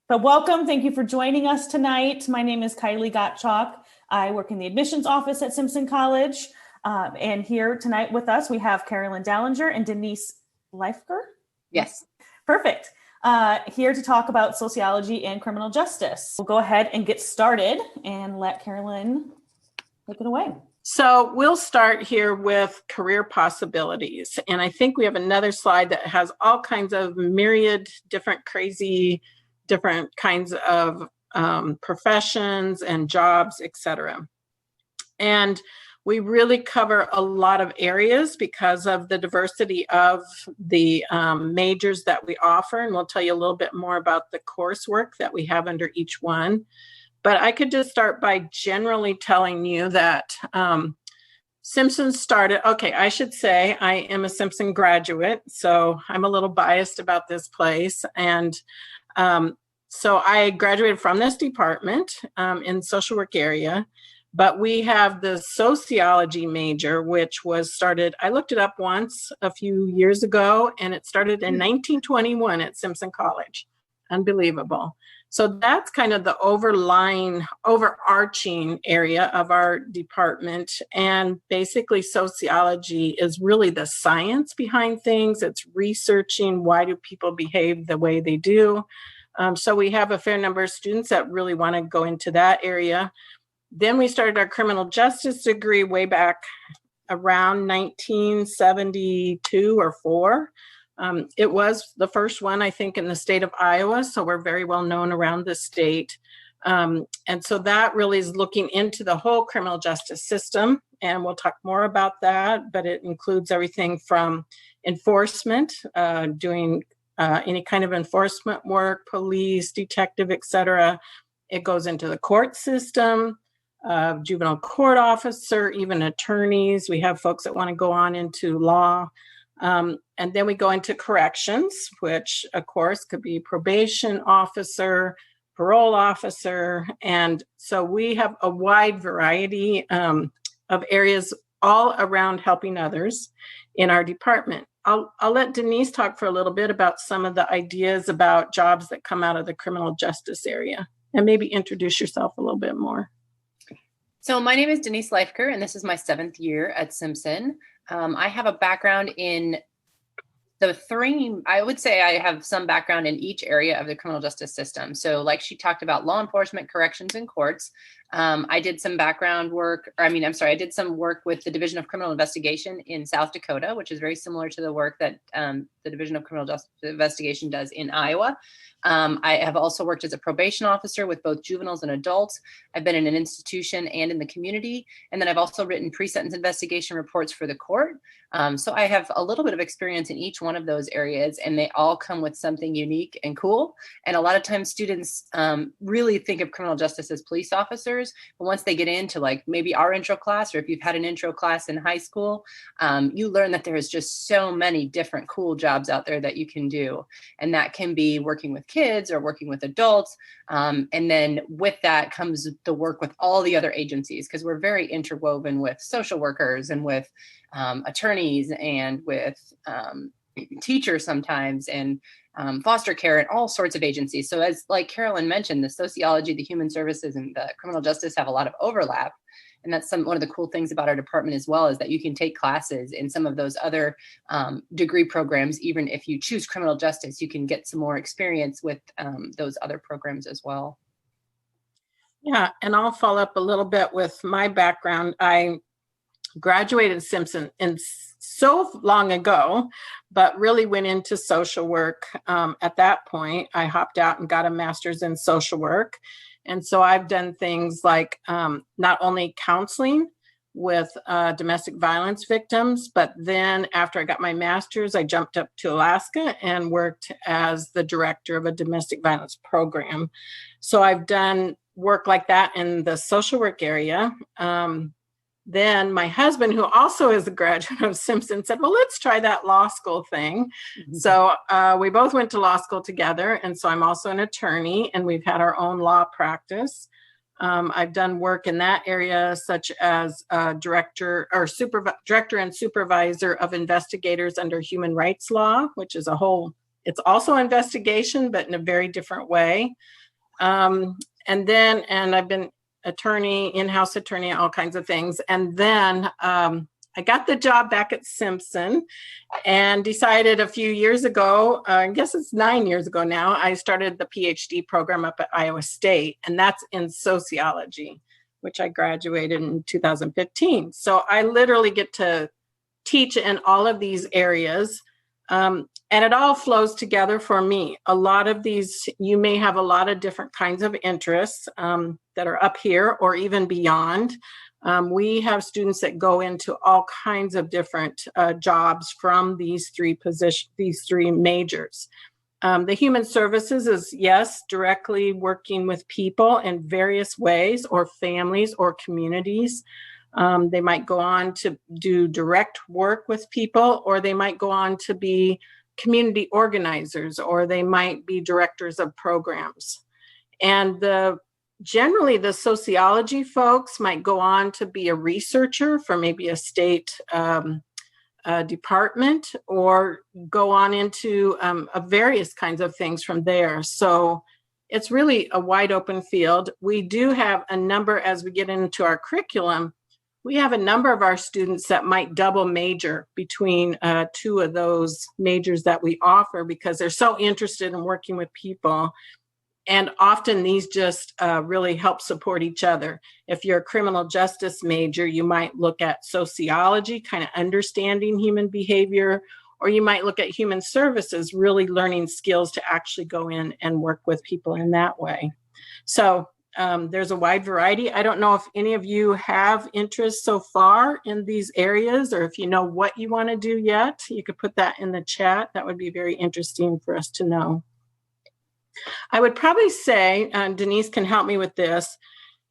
But welcome. Thank you for joining us tonight. My name is Kylie Gottschalk. I work in the admissions office at Simpson College. And here tonight with us, we have Carolyn Dallinger and Denise Leifker. Yes. Perfect. Here to talk about sociology and criminal justice. We'll go ahead and get started and let Carolyn take it away. So we'll start here with career possibilities. And I think we have another slide that has all kinds of myriad different kinds of professions and jobs, etc. And we really cover a lot of areas because of the diversity of the majors that we offer. And we'll tell you a little bit more about the coursework that we have under each one. But I could just start by generally telling you that Simpson started, I should say I am a Simpson graduate, so I'm a little biased about this place. And so I graduated from this department in social work area, but we have the sociology major, which was started, I looked it up once a few years ago, and it started in 1921 at Simpson College. Unbelievable. So that's kind of the overarching area of our department. And basically sociology is really the science behind things. It's researching why do people behave the way they do. So we have a fair number of students that really want to go into that area. Then we started our criminal justice degree way back around 1972 or 4. It was the first one, I think, in the state of Iowa, so we're very well known around the state. And so that really is looking into the whole criminal justice system, and we'll talk more about that, but it includes everything from enforcement, doing any kind of enforcement work, police, detective, etc. It goes into the court system, juvenile court officer, even attorneys. We have folks that want to go on into law. And then we go into corrections, which of course could be probation officer, parole officer. And so we have a wide variety of areas all around helping others in our department. I'll let Denise talk for a little bit about some of the ideas about jobs that come out of the criminal justice area, and maybe introduce yourself a little bit more. So my name is Denise Leifker, and this is my 7th year at Simpson. I have a background in I would say I have some background in each area of the criminal justice system. So like she talked about law enforcement, corrections, and courts. I did some I did some work with the Division of Criminal Investigation in South Dakota, which is very similar to the work that the Division of Criminal Justice Investigation does in Iowa. I have also worked as a probation officer with both juveniles and adults. I've been in an institution and in the community. And then I've also written pre-sentence investigation reports for the court. So I have a little bit of experience in each one of those areas, and they all come with something unique and cool. And a lot of times students really think of criminal justice as police officers, but once they get into like maybe our intro class, or if you've had an intro class in high school, you learn that there is just so many different cool jobs out there that you can do. And that can be working with kids or working with adults. And then with that comes the work with all the other agencies, because we're very interwoven with social workers and with attorneys and with teachers sometimes, and foster care and all sorts of agencies. So as like Carolyn mentioned, the sociology, the human services, and the criminal justice have a lot of overlap. And that's one of the cool things about our department as well, is that you can take classes in some of those other degree programs. Even if you choose criminal justice, you can get some more experience with those other programs as well. Yeah, and I'll follow up a little bit with my background. I graduated Simpson so long ago, but really went into social work. At that point, I hopped out and got a master's in social work. And so I've done things like not only counseling with domestic violence victims, but then after I got my master's, I jumped up to Alaska and worked as the director of a domestic violence program. So I've done work like that in the social work area. Then my husband, who also is a graduate of Simpson, said, well, let's try that law school thing. Mm-hmm. So we both went to law school together. And so I'm also an attorney, and we've had our own law practice. I've done work in that area, such as director and supervisor of investigators under human rights law, which is a whole It's also investigation, but in a very different way. And I've been attorney, in-house attorney, all kinds of things. And then I got the job back at Simpson and decided a few years ago, I guess it's 9 years ago now, I started the PhD program up at Iowa State, and that's in sociology, which I graduated in 2015. So I literally get to teach in all of these areas. And it all flows together for me. A lot of these, you may have a lot of different kinds of interests that are up here or even beyond. We have students that go into all kinds of different jobs from these three majors. The human services is, yes, directly working with people in various ways, or families or communities. They might go on to do direct work with people, or they might go on to be community organizers, or they might be directors of programs. And generally, the sociology folks might go on to be a researcher for maybe a state department, or go on into various kinds of things from there. So it's really a wide open field. We do have a number, as we get into our curriculum, we have a number of our students that might double major between two of those majors that we offer, because they're so interested in working with people. And often these just really help support each other. If you're a criminal justice major, you might look at sociology, kind of understanding human behavior, or you might look at human services, really learning skills to actually go in and work with people in that way. So there's a wide variety. I don't know if any of you have interest so far in these areas, or if you know what you want to do yet. You could put that in the chat. That would be very interesting for us to know. I would probably say, Denise can help me with this,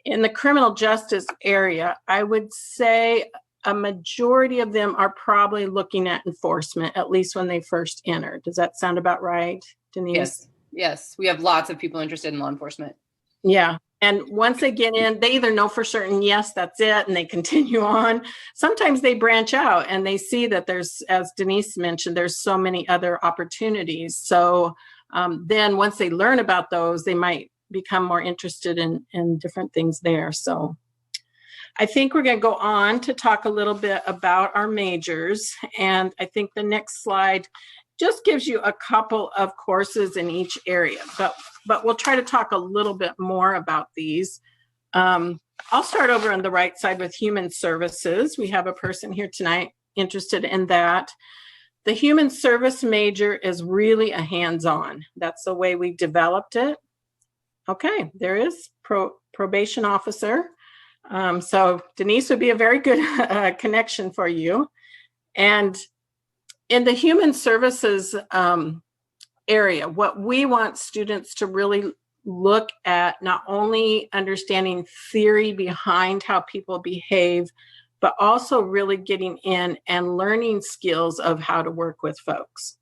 in the criminal justice area, I would say a majority of them are probably looking at enforcement, at least when they first enter. Does that sound about right, Denise? Yes. We have lots of people interested in law enforcement. Yeah. And once they get in, they either know for certain, yes, that's it, and they continue on. Sometimes they branch out and they see that there's, as Denise mentioned, there's so many other opportunities. So then once they learn about those, they might become more interested in different things there. So I think we're going to go on to talk a little bit about our majors. And I think the next slide just gives you a couple of courses in each area, but we'll try to talk a little bit more about these. I'll start over on the right side with human services. We have a person here tonight interested in that. The human service major is really a hands-on. That's the way we developed it. Okay, there is probation officer. So Denise would be a very good connection for you. And in the human services area, what we want students to really look at, not only understanding theory behind how people behave, but also really getting in and learning skills of how to work with folks.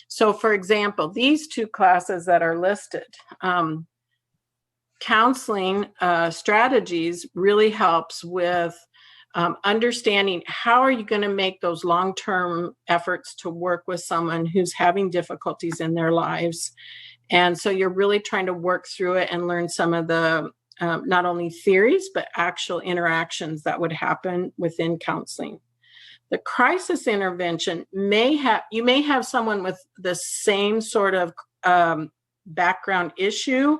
So for example, these two classes that are listed, counseling strategies really helps with understanding how are you going to make those long-term efforts to work with someone who's having difficulties in their lives. And so you're really trying to work through it and learn some of the not only theories, but actual interactions that would happen within counseling. The crisis intervention you may have someone with the same sort of background issue,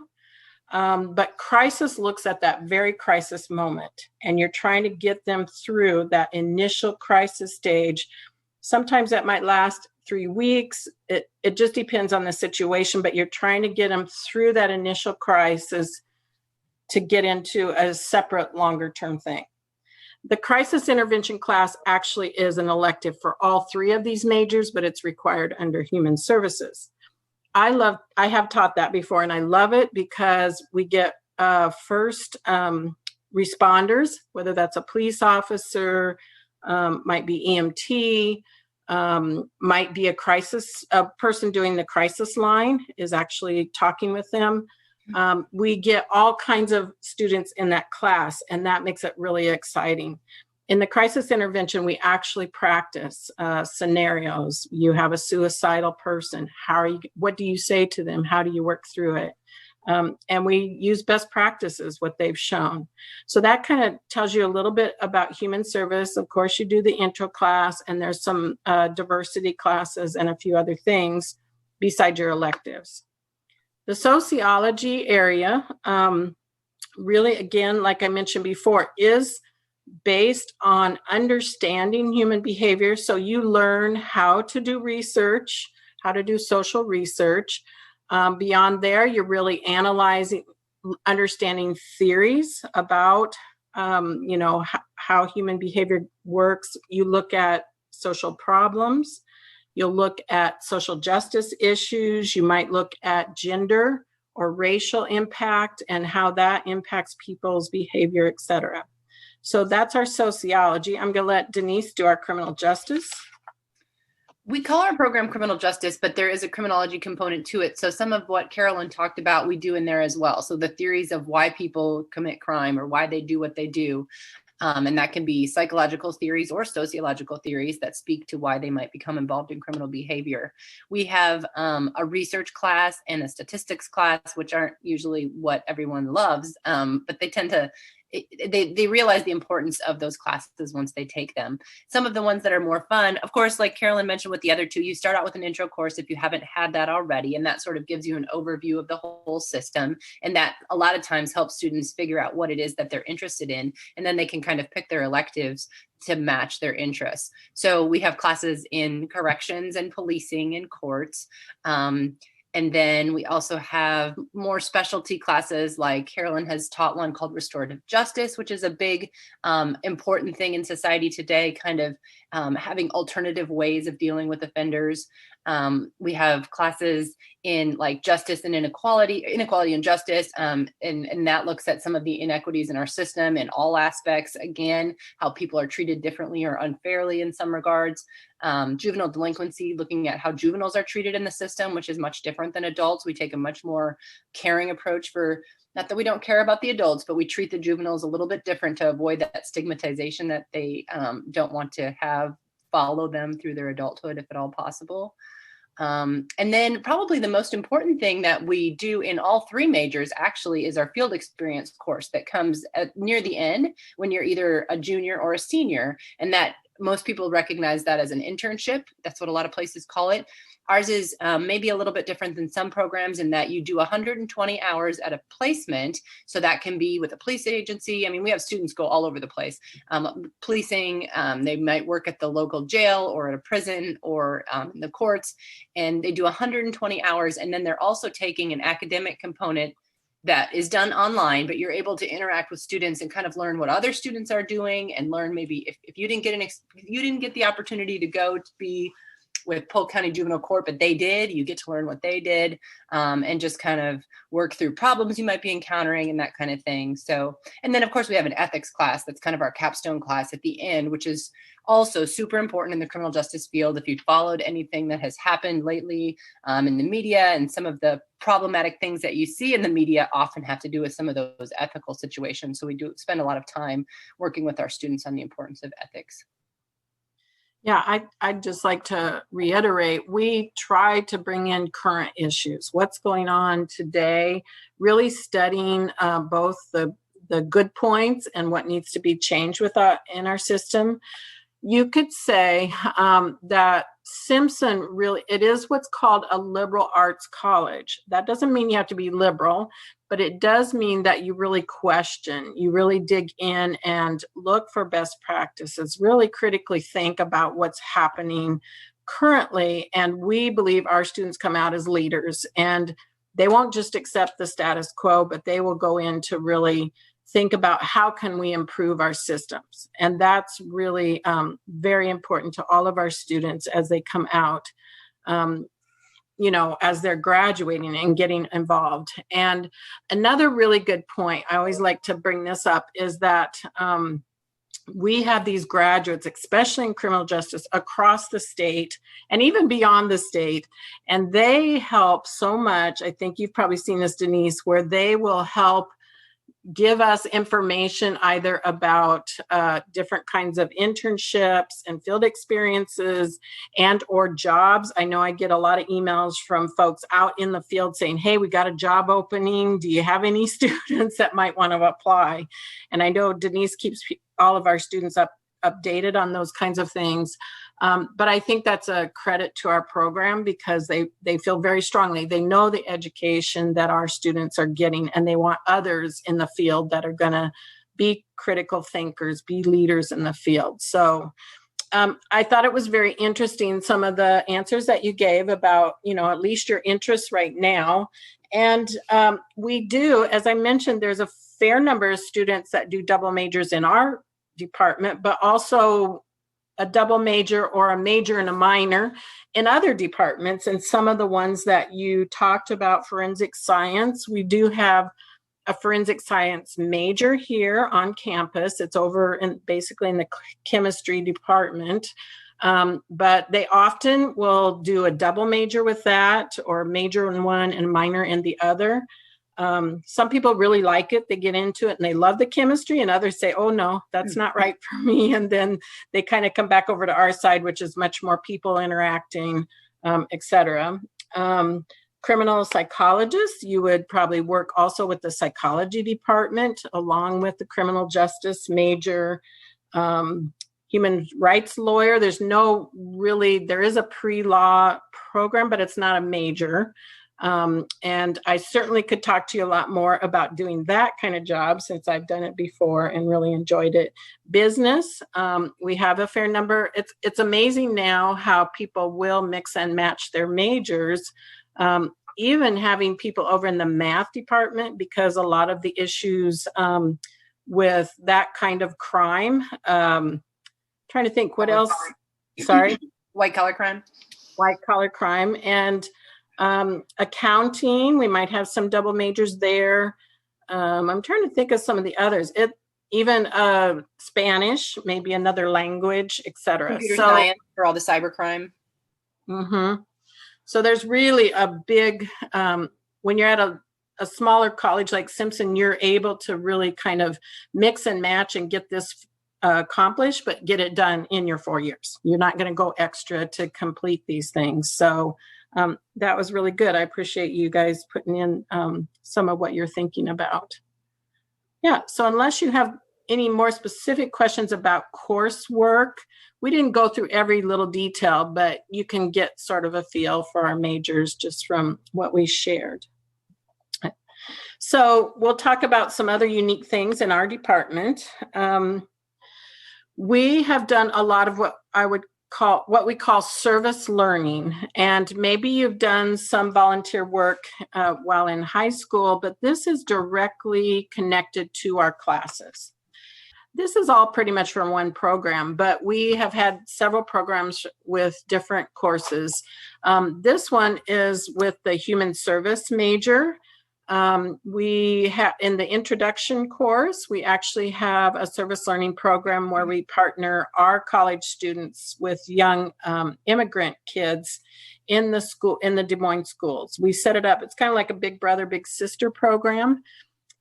but crisis looks at that very crisis moment, and you're trying to get them through that initial crisis stage. Sometimes that might last 3 weeks. It just depends on the situation, but you're trying to get them through that initial crisis to get into a separate longer term thing. The crisis intervention class actually is an elective for all three of these majors, but it's required under human services. I have taught that before, and I love it because we get first responders, whether that's a police officer, might be EMT, might be a person doing the crisis line is actually talking with them. We get all kinds of students in that class, and that makes it really exciting. In the crisis intervention, we actually practice scenarios. You have a suicidal person. What do you say to them? How do you work through it? And we use best practices, what they've shown. So that kind of tells you a little bit about human service. Of course, you do the intro class, and there's some diversity classes and a few other things beside your electives. The sociology area, really, again, like I mentioned before, is based on understanding human behavior. So you learn how to do research, how to do social research. Beyond there, you're really analyzing, understanding theories about, how human behavior works. You look at social problems. You'll look at social justice issues. You might look at gender or racial impact and how that impacts people's behavior, et cetera. So that's our sociology. I'm going to let Denise do our criminal justice. We call our program criminal justice, but there is a criminology component to it. So some of what Carolyn talked about, we do in there as well. So the theories of why people commit crime or why they do what they do. And that can be psychological theories or sociological theories that speak to why they might become involved in criminal behavior. We have a research class and a statistics class, which aren't usually what everyone loves, but they tend to they realize the importance of those classes once they take them. Some of the ones that are more fun, of course, like Carolyn mentioned with the other two, you start out with an intro course if you haven't had that already, and that sort of gives you an overview of the whole system, and that a lot of times helps students figure out what it is that they're interested in, and then they can kind of pick their electives to match their interests. So we have classes in corrections and policing and courts. And then we also have more specialty classes, like Carolyn has taught one called Restorative Justice, which is a big important thing in society today, kind of having alternative ways of dealing with offenders. We have classes in like justice and inequality and justice, and that looks at some of the inequities in our system in all aspects. Again, how people are treated differently or unfairly in some regards. Juvenile delinquency, looking at how juveniles are treated in the system, which is much different than adults. We take a much more caring approach for, not that we don't care about the adults, but we treat the juveniles a little bit different to avoid that stigmatization that they don't want to have follow them through their adulthood, if at all possible. And then probably the most important thing that we do in all three majors actually is our field experience course that comes near the end when you're either a junior or a senior, and that most people recognize that as an internship. That's what a lot of places call it. Ours is maybe a little bit different than some programs in that you do 120 hours at a placement. So that can be with a police agency. I mean, we have students go all over the place. Policing, they might work at the local jail or at a prison or in the courts, and they do 120 hours. And then they're also taking an academic component that is done online, but you're able to interact with students and kind of learn what other students are doing, and learn maybe if you didn't get the opportunity to go to be with Polk County Juvenile Court, but they did, you get to learn what they did, and just kind of work through problems you might be encountering and that kind of thing. So, and then of course we have an ethics class that's kind of our capstone class at the end, which is also super important in the criminal justice field. If you've followed anything that has happened lately in the media, and some of the problematic things that you see in the media often have to do with some of those ethical situations. So we do spend a lot of time working with our students on the importance of ethics. Yeah, I'd just like to reiterate, we try to bring in current issues, what's going on today, really studying both the good points and what needs to be changed in our system. You could say that Simpson really, it is what's called a liberal arts college. That doesn't mean you have to be liberal, but it does mean that you really question, you really dig in and look for best practices, really critically think about what's happening currently. And we believe our students come out as leaders, and they won't just accept the status quo, but they will go in to really think about how can we improve our systems. And that's really very important to all of our students as they come out, as they're graduating and getting involved. And another really good point, I always like to bring this up, is that we have these graduates, especially in criminal justice, across the state and even beyond the state. And they help so much. I think you've probably seen this, Denise, where they will help give us information either about different kinds of internships and field experiences and or jobs. I know I get a lot of emails from folks out in the field saying, hey, we got a job opening. Do you have any students that might want to apply? And I know Denise keeps all of our students updated on those kinds of things. But I think that's a credit to our program because they feel very strongly. They know the education that our students are getting, and they want others in the field that are going to be critical thinkers, be leaders in the field. So I thought it was very interesting, some of the answers that you gave about, at least your interests right now. And we do, as I mentioned, there's a fair number of students that do double majors in our department, but also a double major or a major and a minor in other departments. And some of the ones that you talked about, forensic science, we do have a forensic science major here on campus. It's over basically in the chemistry department. But they often will do a double major with that, or a major in one and a minor in the other. Some people really like it. They get into it and they love the chemistry, and others say, oh no, that's not right for me. And then they kind of come back over to our side, which is much more people interacting, et cetera. Criminal psychologists, you would probably work also with the psychology department along with the criminal justice major. Human rights lawyer, there is a pre-law program, but it's not a major. And I certainly could talk to you a lot more about doing that kind of job since I've done it before and really enjoyed it. Business, we have a fair number. It's amazing now how people will mix and match their majors, even having people over in the math department, because a lot of the issues with that kind of crime, trying to think what else. Sorry. White collar crime. White collar crime. And accounting, we might have some double majors there. I'm trying to think of some of the others. Even Spanish, maybe another language, etc. Computer science for all the cybercrime. Mm-hmm. So there's really a big, when you're at a smaller college like Simpson, you're able to really kind of mix and match and get this accomplished, but get it done in your 4 years. You're not going to go extra to complete these things. So that was really good. I appreciate you guys putting in some of what you're thinking about. Yeah, so unless you have any more specific questions about coursework, we didn't go through every little detail, but you can get sort of a feel for our majors just from what we shared. So we'll talk about some other unique things in our department. We have done a lot of what we call service learning. And maybe you've done some volunteer work while in high school, but this is directly connected to our classes. This is all pretty much from one program, but we have had several programs with different courses. This one is with the human service major. We have in the introduction course, we actually have a service learning program where we partner our college students with young immigrant kids in the Des Moines schools. We set it up. It's kind of like a big brother, big sister program.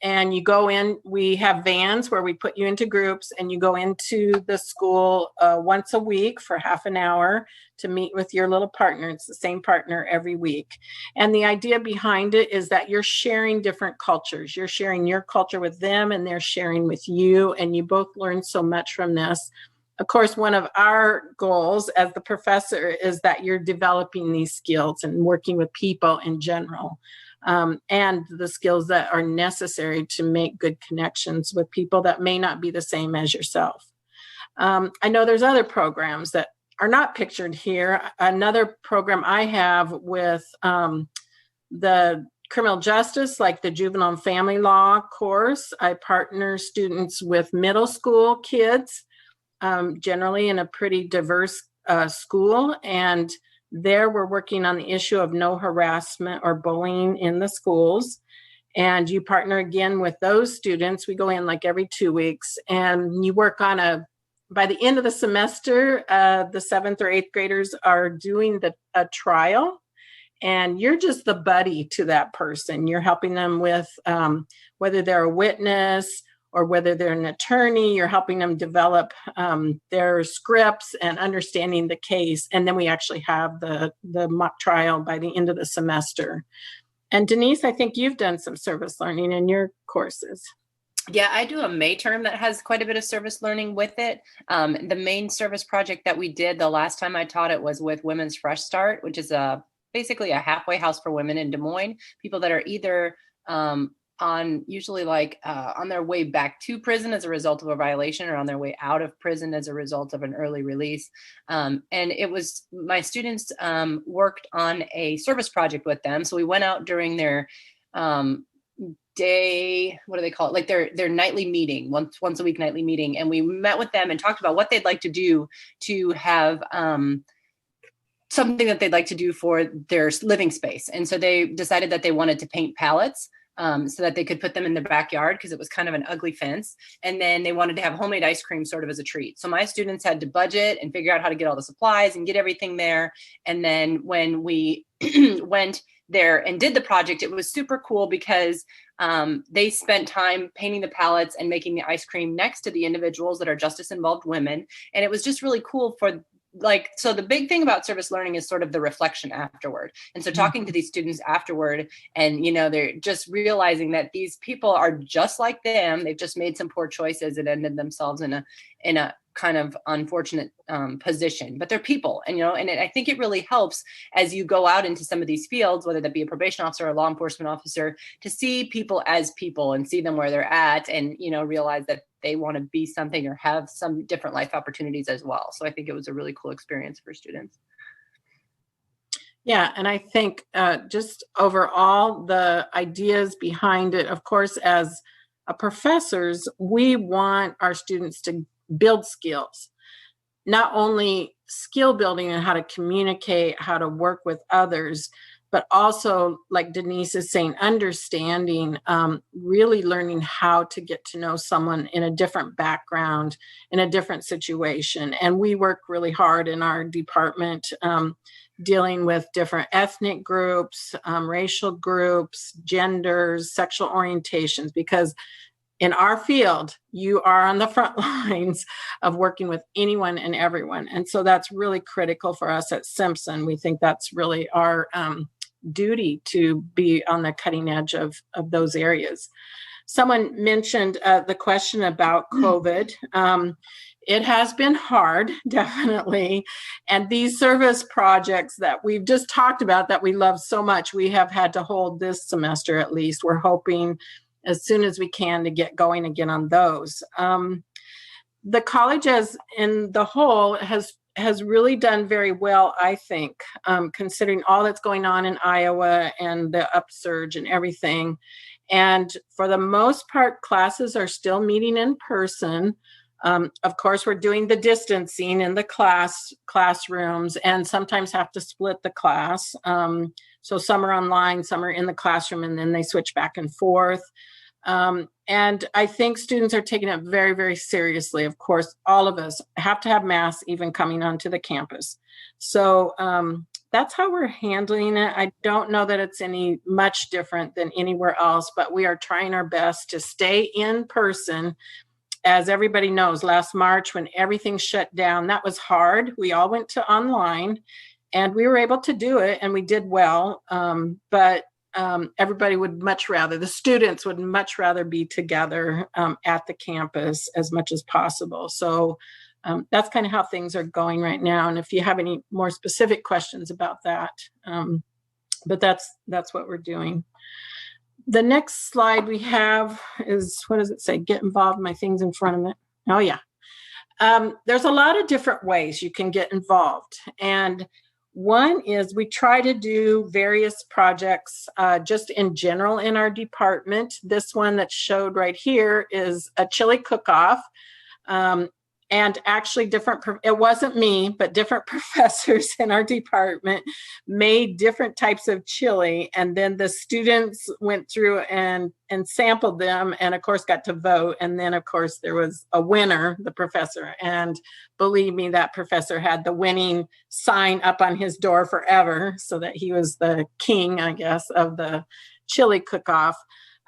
And you go in, we have vans where we put you into groups, and you go into the school once a week for half an hour to meet with your little partner. It's the same partner every week. And the idea behind it is that you're sharing different cultures. You're sharing your culture with them, and they're sharing with you, and you both learn so much from this. Of course, one of our goals as the professor is that you're developing these skills and working with people in general. And the skills that are necessary to make good connections with people that may not be the same as yourself. I know there's other programs that are not pictured here. Another program I have with the criminal justice, like the juvenile and family law course, I partner students with middle school kids, generally in a pretty diverse school. And there we're working on the issue of no harassment or bullying in the schools. And you partner again with those students. We go in like every 2 weeks, and you work on by the end of the semester, the 7th or 8th graders are doing a trial. and you're just the buddy to that person. You're helping them with whether they're a witness or whether they're an attorney. You're helping them develop their scripts and understanding the case. And then we actually have the mock trial by the end of the semester. And Denise, I think you've done some service learning in your courses. Yeah, I do a May term that has quite a bit of service learning with it. The main service project that we did the last time I taught it was with Women's Fresh Start, which is basically a halfway house for women in Des Moines, people that are either on their way back to prison as a result of a violation or on their way out of prison as a result of an early release. And it was my students worked on a service project with them. So we went out during their day, what do they call it? Like their nightly meeting, once a week nightly meeting. And we met with them and talked about what they'd like to do to have something that they'd like to do for their living space. And so they decided that they wanted to paint pallets so that they could put them in their backyard because it was kind of an ugly fence. And then they wanted to have homemade ice cream sort of as a treat. So my students had to budget and figure out how to get all the supplies and get everything there. And then when we went there and did the project, it was super cool because they spent time painting the pallets and making the ice cream next to the individuals that are justice involved women. And it was just really cool so the big thing about service learning is sort of the reflection afterward. And so talking to these students afterward and, they're just realizing that these people are just like them. They've just made some poor choices and ended themselves in a kind of unfortunate position, but they're people. And, I think it really helps as you go out into some of these fields, whether that be a probation officer or a law enforcement officer, to see people as people and see them where they're at and, realize that they want to be something or have some different life opportunities as well. So I think it was a really cool experience for students. Yeah, and I think just overall, the ideas behind it, of course, as professors, we want our students to build skills, not only skill building and how to communicate, how to work with others, but also, like Denise is saying, understanding, really learning how to get to know someone in a different background, in a different situation. And we work really hard in our department dealing with different ethnic groups, racial groups, genders, sexual orientations, because in our field, you are on the front lines of working with anyone and everyone. And so that's really critical for us at Simpson. We think that's really our duty to be on the cutting edge of those areas. Someone mentioned the question about COVID. It has been hard, definitely. And these service projects that we've just talked about that we love so much, we have had to hold this semester at least. We're hoping as soon as we can to get going again on those. The college as in the whole has really done very well, I think, considering all that's going on in Iowa and the upsurge and everything. And for the most part, classes are still meeting in person. Of course, we're doing the distancing in the classrooms and sometimes have to split the class. So some are online, some are in the classroom, and then they switch back and forth. And I think students are taking it very, very seriously. Of course, all of us have to have masks even coming onto the campus. So that's how we're handling it. I don't know that it's any much different than anywhere else, but we are trying our best to stay in person. As everybody knows, last March when everything shut down, that was hard. We all went to online and we were able to do it and we did well. But everybody would much rather, the students would much rather be together at the campus as much as possible. So that's kind of how things are going right now. And if you have any more specific questions about that, but that's what we're doing. The next slide we have is, what does it say? Get involved. My thing's in front of it. Oh, yeah. There's a lot of different ways you can get involved. And one is we try to do various projects just in general in our department. This one that showed right here is a chili cook-off. And And actually it wasn't me, but different professors in our department made different types of chili. And then the students went through and sampled them and of course got to vote. And then of course there was a winner, the professor. And believe me, that professor had the winning sign up on his door forever so that he was the king, I guess, of the chili cook-off.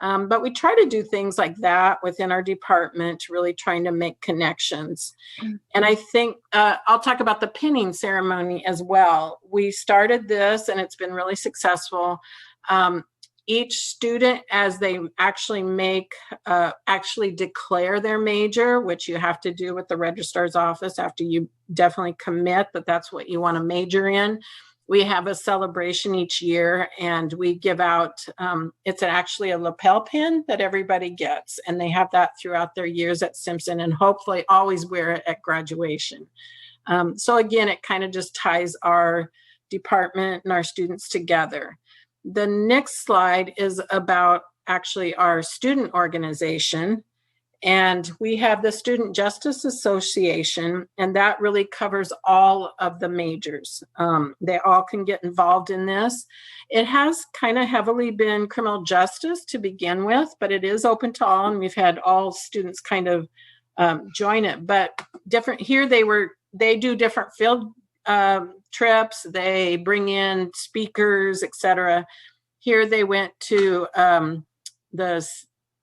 But we try to do things like that within our department, really trying to make connections. And I think I'll talk about the pinning ceremony as well. We started this and it's been really successful. Each student, as they actually declare their major, which you have to do with the registrar's office after you definitely commit that that's what you want to major in. We have a celebration each year and we give out, it's actually a lapel pin that everybody gets. And they have that throughout their years at Simpson and hopefully always wear it at graduation. So again, it kind of just ties our department and our students together. The next slide is about actually our student organization. And we have the Student Justice Association, and that really covers all of the majors. They all can get involved in this. It has kind of heavily been criminal justice to begin with, but it is open to all, and we've had all students kind of join it. But different here, they do different field trips. They bring in speakers, etc. Here they went to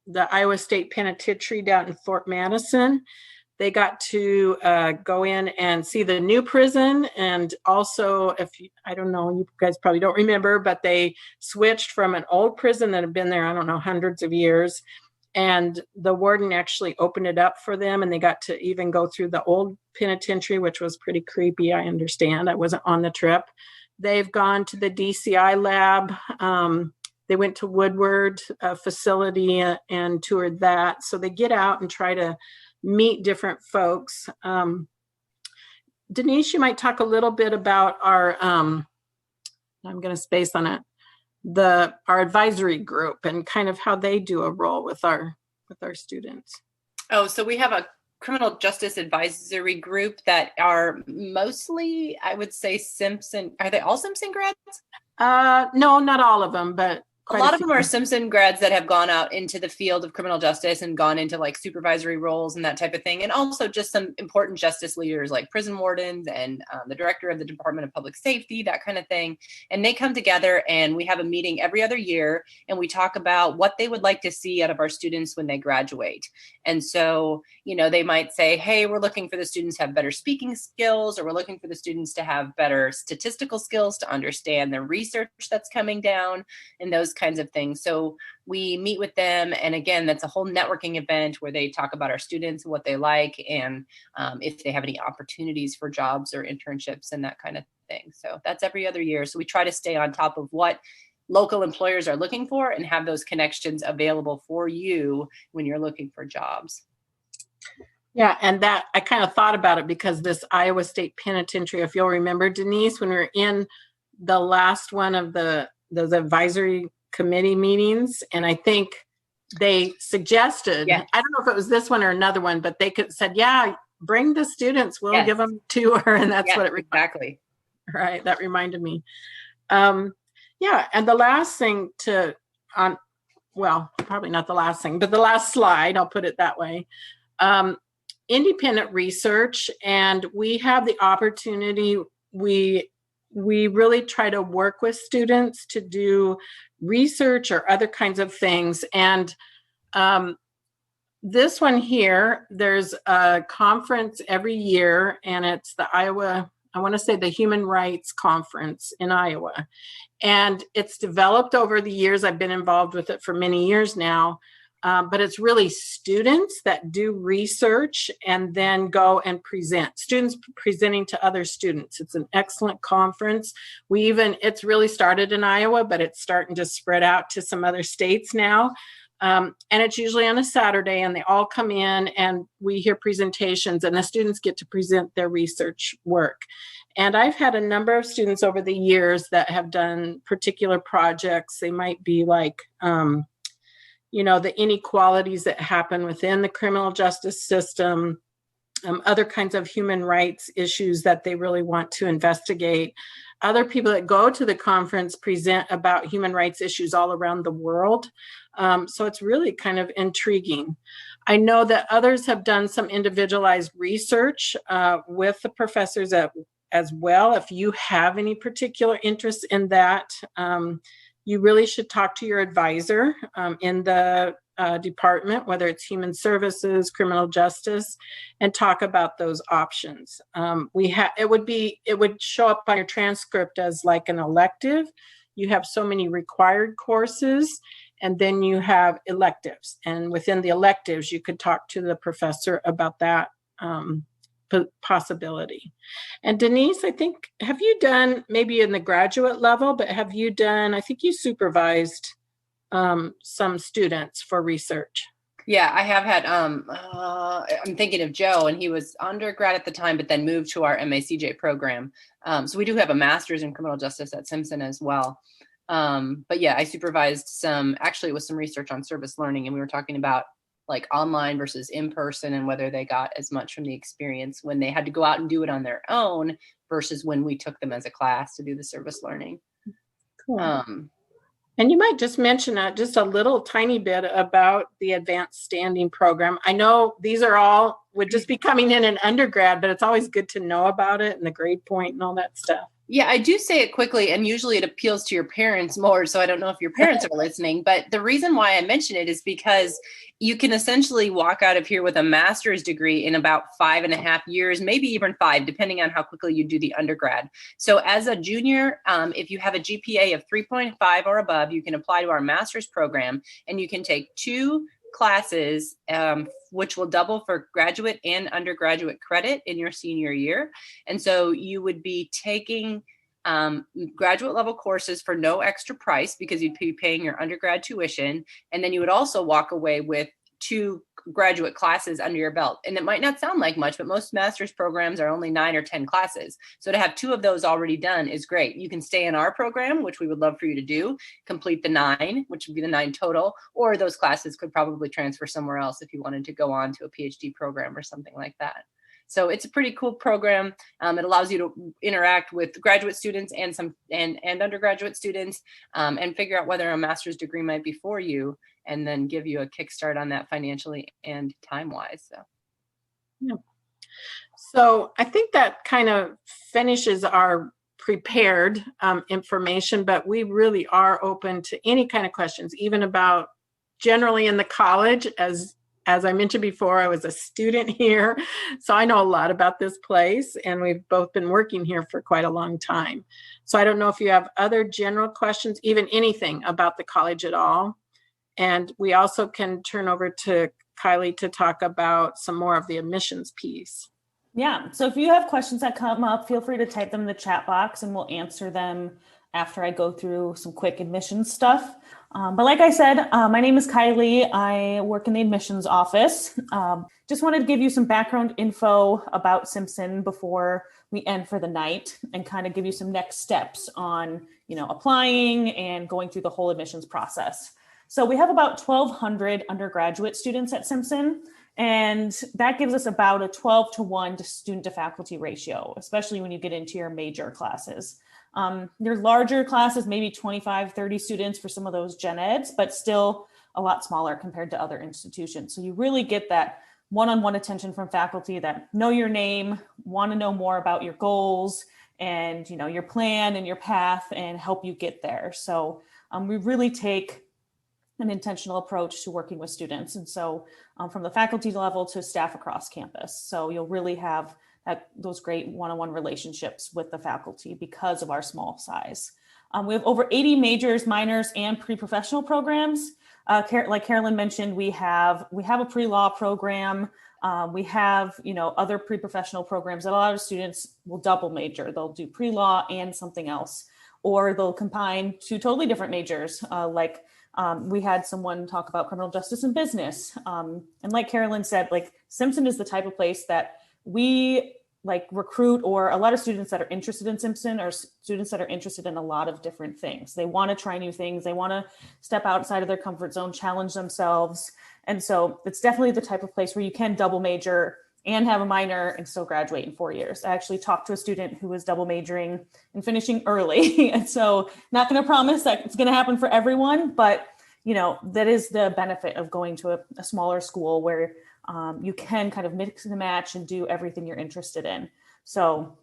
the Iowa State Penitentiary down in Fort Madison. They got to go in and see the new prison. And also, I don't know, you guys probably don't remember, but they switched from an old prison that had been there, I don't know, hundreds of years. And the warden actually opened it up for them. And they got to even go through the old penitentiary, which was pretty creepy, I understand. I wasn't on the trip. They've gone to the DCI lab. They went to Woodward facility and toured that. So they get out and try to meet different folks. Denise, you might talk a little bit about our, I'm going to space on it, our advisory group and kind of how they do a role with our students. Oh, so we have a criminal justice advisory group that are mostly, I would say, Simpson. Are they all Simpson grads? No, not all of them, but a lot of them are Simpson grads that have gone out into the field of criminal justice and gone into like supervisory roles and that type of thing. And also just some important justice leaders like prison wardens and the director of the Department of Public Safety, that kind of thing. And they come together and we have a meeting every other year and we talk about what they would like to see out of our students when they graduate. And so, you know, they might say, hey, we're looking for the students to have better speaking skills, or we're looking for the students to have better statistical skills to understand the research that's coming down and those kinds of things. So we meet with them. And again, that's a whole networking event where they talk about our students and what they like and if they have any opportunities for jobs or internships and that kind of thing. So that's every other year. So we try to stay on top of what local employers are looking for and have those connections available for you when you're looking for jobs. Yeah, and that I kind of thought about it because this Iowa State Penitentiary, if you'll remember, Denise, when we were in the last one of those advisory committee meetings, and I think they suggested, yes. I don't know if it was this one or another one, but they said, yeah, bring the students, we'll yes. give them a tour, and that's yes, what it exactly. Right, that reminded me. Yeah, and the last thing well, probably not the last thing, but the last slide, I'll put it that way. Independent research, and we have the opportunity, we really try to work with students to do research or other kinds of things. And this one here, there's a conference every year, and it's the Iowa, I want to say the Human Rights Conference in Iowa. And it's developed over the years. I've been involved with it for many years now. But it's really students that do research and then go and present. Students presenting to other students. It's an excellent conference. It's really started in Iowa, but it's starting to spread out to some other states now. And it's usually on a Saturday, and they all come in and we hear presentations, and the students get to present their research work. And I've had a number of students over the years that have done particular projects. They might be like, the inequalities that happen within the criminal justice system, other kinds of human rights issues that they really want to investigate. Other people that go to the conference present about human rights issues all around the world. So it's really kind of intriguing. I know that others have done some individualized research with the professors as well. If you have any particular interest in that, you really should talk to your advisor in the department, whether it's human services, criminal justice, and talk about those options. It would show up on your transcript as like an elective. You have so many required courses, and then you have electives. And within the electives, you could talk to the professor about that possibility. And Denise, I think, have you done, maybe in the graduate level, but have you done, I think you supervised some students for research? Yeah, I have had, I'm thinking of Joe, and he was undergrad at the time, but then moved to our MACJ program. So we do have a master's in criminal justice at Simpson as well. But yeah, I supervised actually it was some research on service learning, and we were talking about like online versus in person and whether they got as much from the experience when they had to go out and do it on their own versus when we took them as a class to do the service learning. Cool. And you might just mention just a little tiny bit about the advanced standing program. I know these are all would just be coming in an undergrad, but it's always good to know about it and the grade point and all that stuff. Yeah, I do say it quickly, and usually it appeals to your parents more. So I don't know if your parents are listening, but the reason why I mention it is because you can essentially walk out of here with a master's degree in about 5.5 years, maybe even 5, depending on how quickly you do the undergrad. So as a junior, if you have a GPA of 3.5 or above, you can apply to our master's program, and you can take 2 classes, which will double for graduate and undergraduate credit in your senior year. And so you would be taking graduate level courses for no extra price because you'd be paying your undergrad tuition. And then you would also walk away with 2 graduate classes under your belt. And it might not sound like much, but most master's programs are only 9 or 10 classes. So to have 2 of those already done is great. You can stay in our program, which we would love for you to do, complete the 9, which would be the 9 total, or those classes could probably transfer somewhere else if you wanted to go on to a PhD program or something like that. So it's a pretty cool program. It allows you to interact with graduate students and undergraduate students and figure out whether a master's degree might be for you, and then give you a kickstart on that financially and time-wise. So, yeah. So I think that kind of finishes our prepared information, but we really are open to any kind of questions, even about generally in the college. As I mentioned before, I was a student here, so I know a lot about this place, and we've both been working here for quite a long time. So I don't know if you have other general questions, even anything about the college at all. And we also can turn over to Kylie to talk about some more of the admissions piece. Yeah, so if you have questions that come up, feel free to type them in the chat box and we'll answer them after I go through some quick admissions stuff. But like I said, my name is Kylie. I work in the admissions office. Just wanted to give you some background info about Simpson before we end for the night and kind of give you some next steps on, applying and going through the whole admissions process. So we have about 1,200 undergraduate students at Simpson, and that gives us about a 12-to-1 student to faculty ratio, especially when you get into your major classes. Your larger classes, maybe 25, 30 students for some of those gen eds, but still a lot smaller compared to other institutions. So you really get that one-on-one attention from faculty that know your name, want to know more about your goals and, your plan and your path and help you get there. So we really take an intentional approach to working with students. And so from the faculty level to staff across campus. So you'll really have those great one-on-one relationships with the faculty because of our small size. We have over 80 majors, minors, and pre-professional programs. Like Carolyn mentioned, we have a pre-law program. We have, other pre-professional programs that a lot of students will double major. They'll do pre-law and something else, or they'll combine 2 totally different majors. We had someone talk about criminal justice and business. And like Carolyn said, Simpson is the type of place that we recruit, or a lot of students that are interested in Simpson are students that are interested in a lot of different things. They want to try new things. They want to step outside of their comfort zone, challenge themselves. And so it's definitely the type of place where you can double major and have a minor and still graduate in 4 years. I actually talked to a student who was double majoring and finishing early. And so not going to promise that it's going to happen for everyone, but that is the benefit of going to a smaller school where you can kind of mix and match and do everything you're interested in. So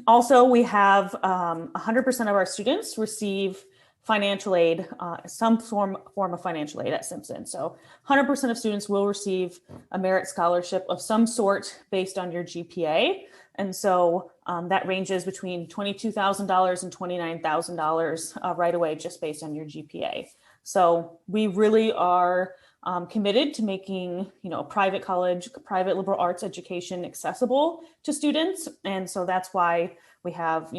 also we have 100% of our students receive financial aid, some form of financial aid at Simpson. So 100% of students will receive a merit scholarship of some sort based on your GPA. And so that ranges between $22,000 and $29,000 right away, just based on your GPA. So we really are committed to making, a private college, private liberal arts education accessible to students. And so that's why we have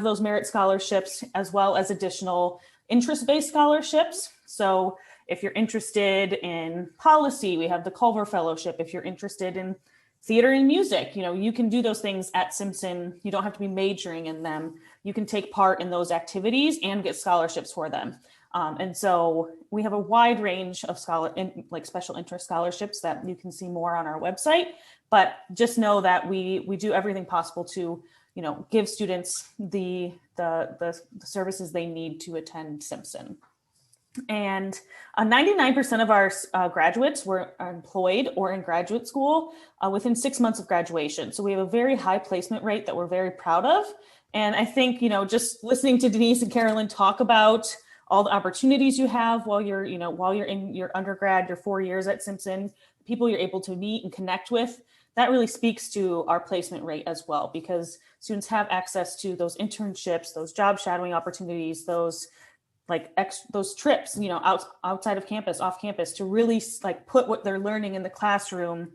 those merit scholarships as well as additional interest-based scholarships. So if you're interested in policy, we have the Culver Fellowship. If you're interested in theater and music, you can do those things at Simpson. You don't have to be majoring in them. You can take part in those activities and get scholarships for them. And so we have a wide range of special interest scholarships that you can see more on our website, but just know that we do everything possible to, give students the services they need to attend Simpson. And 99% of our graduates were employed or in graduate school within 6 months of graduation. So we have a very high placement rate that we're very proud of. And I think, just listening to Denise and Carolyn talk about all the opportunities you have while you're in your undergrad, your 4 years at Simpson, people you're able to meet and connect with, that really speaks to our placement rate as well, because students have access to those internships, those job shadowing opportunities, those trips, outside of campus, off campus, to really put what they're learning in the classroom,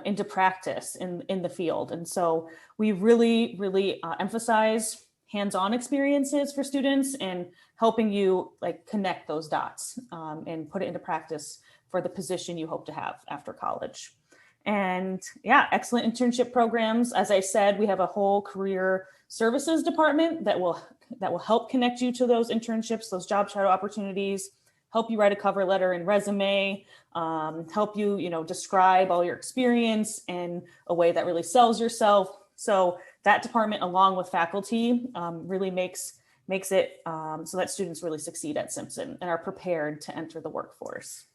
into practice in the field. And so we really, really emphasize hands-on experiences for students and helping you connect those dots and put it into practice for the position you hope to have after college. And excellent internship programs. As I said, we have a whole career services department that will help connect you to those internships, those job shadow opportunities, help you write a cover letter and resume, help you, describe all your experience in a way that really sells yourself. So that department, along with faculty, really makes it so that students really succeed at Simpson and are prepared to enter the workforce.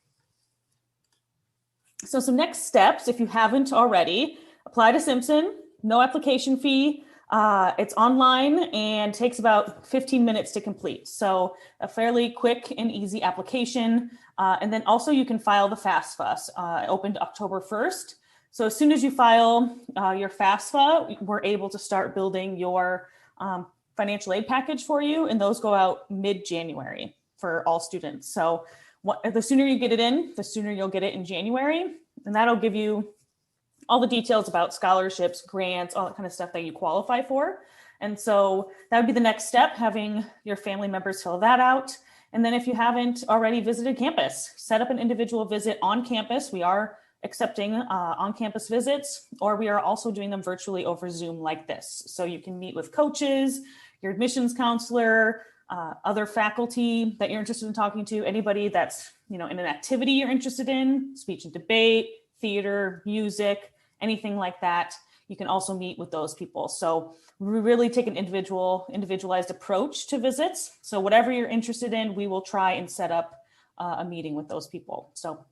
So some next steps, if you haven't already, apply to Simpson, no application fee. It's online and takes about 15 minutes to complete. So a fairly quick and easy application. And then also you can file the FAFSA. It opened October 1st. So as soon as you file your FAFSA, we're able to start building your financial aid package for you. And those go out mid-January for all students. So the sooner you get it in, the sooner you'll get it in January. And that'll give you all the details about scholarships, grants, all that kind of stuff that you qualify for. And so that would be the next step, having your family members fill that out. And then if you haven't already visited campus, set up an individual visit on campus. We are accepting on-campus visits, or we are also doing them virtually over Zoom like this. So you can meet with coaches, your admissions counselor, other faculty that you're interested in talking to, anybody that's in an activity you're interested in, speech and debate, theater, music, anything like that. You can also meet with those people. So we really take an individualized approach to visits. So whatever you're interested in, we will try and set up a meeting with those people. So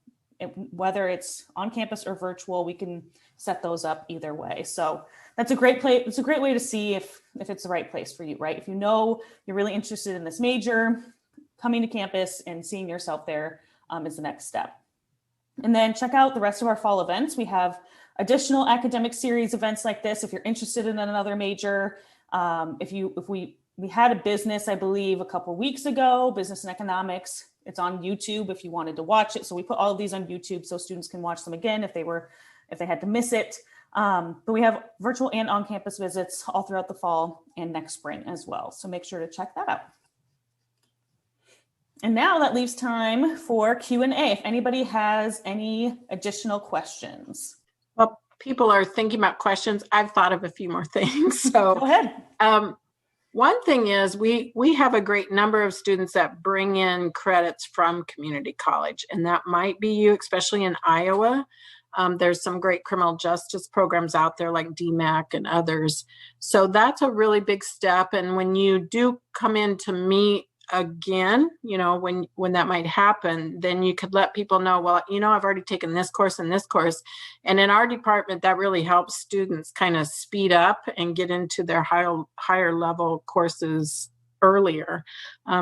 whether it's on campus or virtual, we can set those up either way. So that's a great place. It's a great way to see if it's the right place for you, right? If you're really interested in this major, coming to campus and seeing yourself there is the next step. And then check out the rest of our fall events. We have additional academic series events like this. If you're interested in another major, we had a business, I believe, a couple of weeks ago, business and economics. It's on YouTube if you wanted to watch it. So we put all of these on YouTube so students can watch them again if they had to miss it. But we have virtual and on-campus visits all throughout the fall and next spring as well. So make sure to check that out. And now that leaves time for Q&A. If anybody has any additional questions. Well, people are thinking about questions. I've thought of a few more things. So go ahead. One thing is we have a great number of students that bring in credits from community college, and that might be you, especially in Iowa. There's some great criminal justice programs out there like DMAC and others. So that's a really big step. And when you do come in to meet again, when that might happen, then you could let people know, well, I've already taken this course and this course. And in our department, that really helps students kind of speed up and get into their higher level courses earlier.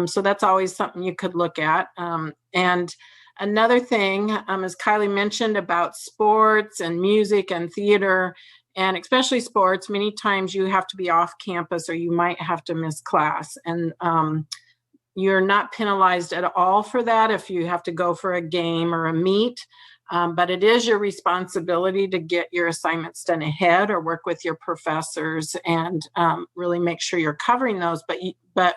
So that's always something you could look at. And another thing, as Kylie mentioned about sports and music and theater, and especially sports, many times you have to be off campus or you might have to miss class. And you're not penalized at all for that if you have to go for a game or a meet, but it is your responsibility to get your assignments done ahead or work with your professors and really make sure you're covering those. But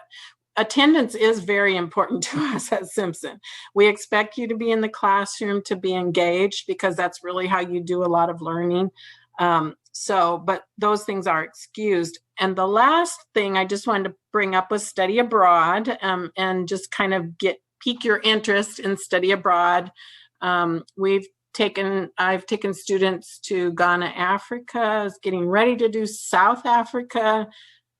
attendance is very important to us at Simpson. We expect you to be in the classroom, to be engaged, because that's really how you do a lot of learning. But those things are excused. And the last thing I just wanted to bring up was study abroad, and just kind of pique your interest in study abroad. I've taken students to Ghana, Africa, is getting ready to do South Africa.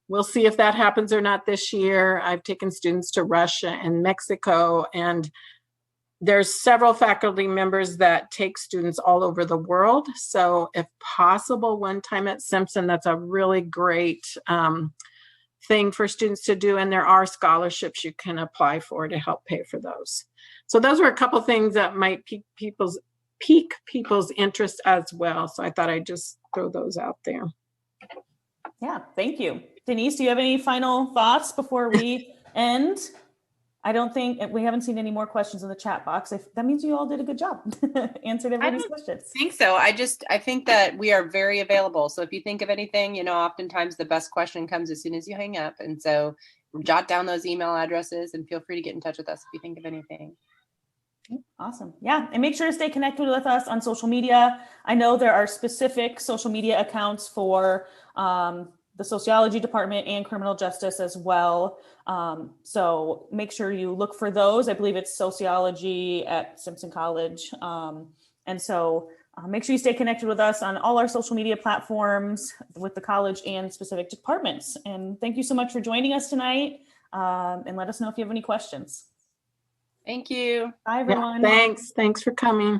We'll see if that happens or not this year. I've taken students to Russia and Mexico, and there's several faculty members that take students all over the world. So if possible, one time at Simpson, that's a really great thing for students to do. And there are scholarships you can apply for to help pay for those. So those were a couple things that might pique people's interest as well. So I thought I'd just throw those out there. Yeah, thank you. Denise, do you have any final thoughts before we end? I don't think we haven't seen any more questions in the chat box. That means you all did a good job. Answered everybody's questions. I think so. I think that we are very available. So if you think of anything, oftentimes the best question comes as soon as you hang up. And so jot down those email addresses and feel free to get in touch with us if you think of anything. Awesome. Yeah. And make sure to stay connected with us on social media. I know there are specific social media accounts for the sociology department and criminal justice as well. So make sure you look for those. I believe it's sociology at Simpson College. And so make sure you stay connected with us on all our social media platforms with the college and specific departments. And thank you so much for joining us tonight. And let us know if you have any questions. Thank you. Bye, everyone. Yeah, thanks for coming.